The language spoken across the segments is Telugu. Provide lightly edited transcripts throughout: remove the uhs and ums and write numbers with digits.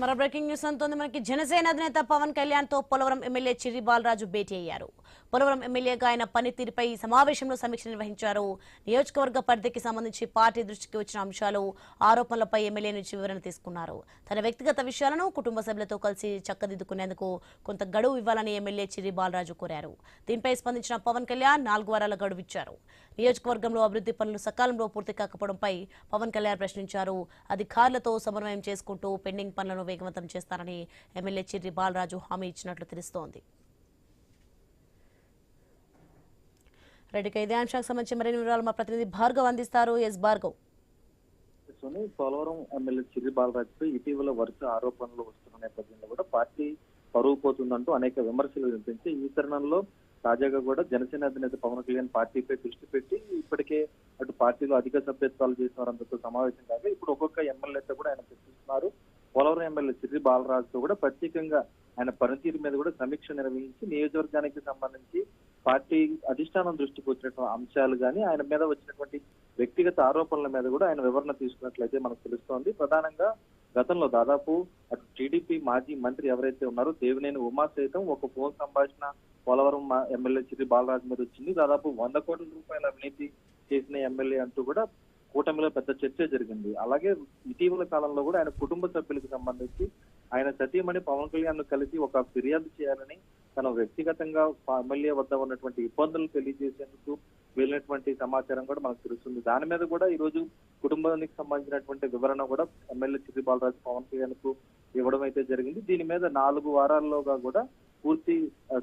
మరో బ్రేకింగ్ న్యూస్ అంతోంది మనకి. జనసేన అధినేత పవన్ కళ్యాణ్ తో పోలవరం ఎమ్మెల్యే చిర్రి బాలరాజు భేటీ అయ్యారు. పోలవరం ఎమ్మెల్యేగా ఆయన పనితీరుపై ఈ సమావేశంలో సమీక్ష నిర్వహించారు. నియోజకవర్గ పరిధికి సంబంధించి పార్టీ దృష్టికి వచ్చిన అంశాలు, ఆరోపణలపై ఎమ్మెల్యే నుంచి వివరణ తీసుకున్నారు. తన వ్యక్తిగత విషయాలను కుటుంబ సభ్యులతో కలిసి చక్కదిద్దుకునేందుకు కొంత గడువు ఇవ్వాలని ఎమ్మెల్యే చిర్రి బాలరాజు కోరారు. దీనిపై స్పందించిన పవన్ కళ్యాణ్ 4 వారాల గడువు ఇచ్చారు. నియోజకవర్గంలో అభివృద్ధి పనులు సకాలంలో పూర్తి కాకపోవడంపై పవన్ కళ్యాణ్ ప్రశ్నించారు. అధికారులతో సమన్వయం చేసుకుంటూ పెండింగ్ పనులను వేగవంతం చేస్తారని ఎమ్మెల్యే చిర్రి బాలరాజు హామీ ఇచ్చినట్లు తెలుస్తోంది. రెడ్డికి ఇదే అంశానికి సంబంధించి మరిన్ని వివరాలు మా ప్రతినిధి భార్గవ్ అందిస్తారు. ఎస్ భార్గవ్. పోలవరం ఎమ్మెల్యే చిర్రి బాలరాజుపై ఇటీవల వరుస ఆరోపణలు వస్తున్న నేపథ్యంలో కూడా పార్టీ పరువు పోతుందంటూ అనేక విమర్శలు వినిపించి ఈ తరుణంలో తాజాగా కూడా జనసేన అధినేత పవన్ కళ్యాణ్ పార్టీపై దృష్టి పెట్టి ఇప్పటికే అటు పార్టీలో అధిక సభ్యత్వాలు చేసిన వారందరితో సమావేశం కాగా ఇప్పుడు ఒక్కొక్క ఎమ్మెల్యేతో కూడా ఆయన చర్చిస్తున్నారు. పోలవరం ఎమ్మెల్యే చిర్రి బాలరాజుతో కూడా ప్రత్యేకంగా ఆయన పనితీరు మీద కూడా సమీక్ష నిర్వహించి నియోజకవర్గానికి సంబంధించి పార్టీ అధిష్టానం దృష్టికి వచ్చినటువంటి అంశాలు కానీ ఆయన మీద వచ్చినటువంటి వ్యక్తిగత ఆరోపణల మీద కూడా ఆయన వివరణ తీసుకున్నట్లయితే మనకు తెలుస్తోంది. ప్రధానంగా గతంలో దాదాపు అటు టీడీపీ మాజీ మంత్రి ఎవరైతే ఉన్నారో దేవినేని ఉమా సైతం ఒక ఫోన్ సంభాషణ పోలవరం ఎమ్మెల్యే చిర్రి బాలరాజు మీద వచ్చింది. దాదాపు 100 కోట్ల రూపాయల అవినీతి చేసిన ఎమ్మెల్యే అంటూ కూడా కూటమిలో పెద్ద చర్చ జరిగింది. అలాగే ఇటీవల కాలంలో కూడా ఆయన కుటుంబ సభ్యులకు సంబంధించి ఆయన సతీమణి పవన్ కళ్యాణ్ ను కలిసి ఒక ఫిర్యాదు చేయాలని తన వ్యక్తిగతంగా ఎమ్మెల్యే వద్ద ఉన్నటువంటి ఇబ్బందులు తెలియజేసేందుకు వెళ్ళినటువంటి సమాచారం కూడా మనకు తెలుస్తుంది. దాని మీద కూడా ఈ రోజు కుటుంబానికి సంబంధించినటువంటి వివరణ కూడా ఎమ్మెల్యే చిర్రి బాలరాజు పవన్ కళ్యాణ్ కు ఇవ్వడం అయితే జరిగింది. దీని మీద 4 వారాల్లోగా కూడా పూర్తి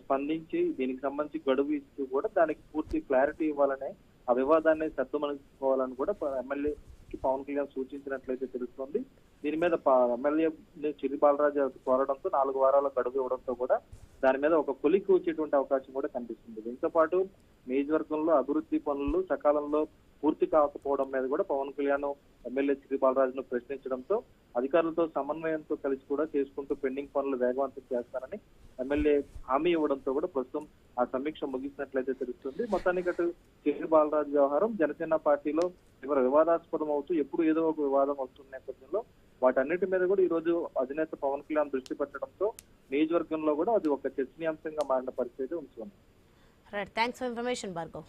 స్పందించి దీనికి సంబంధించి గడువు ఇస్తూ కూడా దానికి పూర్తి క్లారిటీ ఇవ్వాలనే ఆ వివాదాన్ని సద్దుమణించుకోవాలని కూడా ఎమ్మెల్యేకి పవన్ కళ్యాణ్ సూచించినట్లయితే తెలుస్తోంది. దీని మీద ఎమ్మెల్యే చిర్రి బాలరాజు కోరడంతో 4 వారాల గడువు ఇవ్వడంతో కూడా దాని మీద ఒక కొలిక్కి వచ్చేటువంటి అవకాశం కూడా కనిపిస్తుంది. దీంతో పాటు నియోజకవర్గంలో అభివృద్ధి పనులు సకాలంలో పూర్తి కాకపోవడం మీద కూడా పవన్ కళ్యాణ్ ఎమ్మెల్యే చిర్రి బాలరాజును ప్రశ్నించడంతో అధికారులతో సమన్వయంతో కలిసి కూడా చేసుకుంటూ పెండింగ్ పనులు వేగవంతం చేస్తానని ఎమ్మెల్యే హామీ ఇవ్వడంతో కూడా ప్రస్తుతం ఆ సమీక్ష ముగిసినట్లయితే తెలుస్తుంది. మొత్తానికి అటు చిర్రి బాలరాజు వ్యవహారం జనసేన పార్టీలో ఎవరు వివాదాస్పదం అవుతూ ఎప్పుడు ఏదో ఒక వివాదం వస్తున్న నేపథ్యంలో వాటన్నిటి మీద కూడా ఈ రోజు అధినేత పవన్ కళ్యాణ్ దృష్టి పెట్టడంతో నియోజకవర్గంలో కూడా అది ఒక చర్చనీయాంశంగా మారిన పరిస్థితి ఉంటుంది. Thanks for information Bhargav.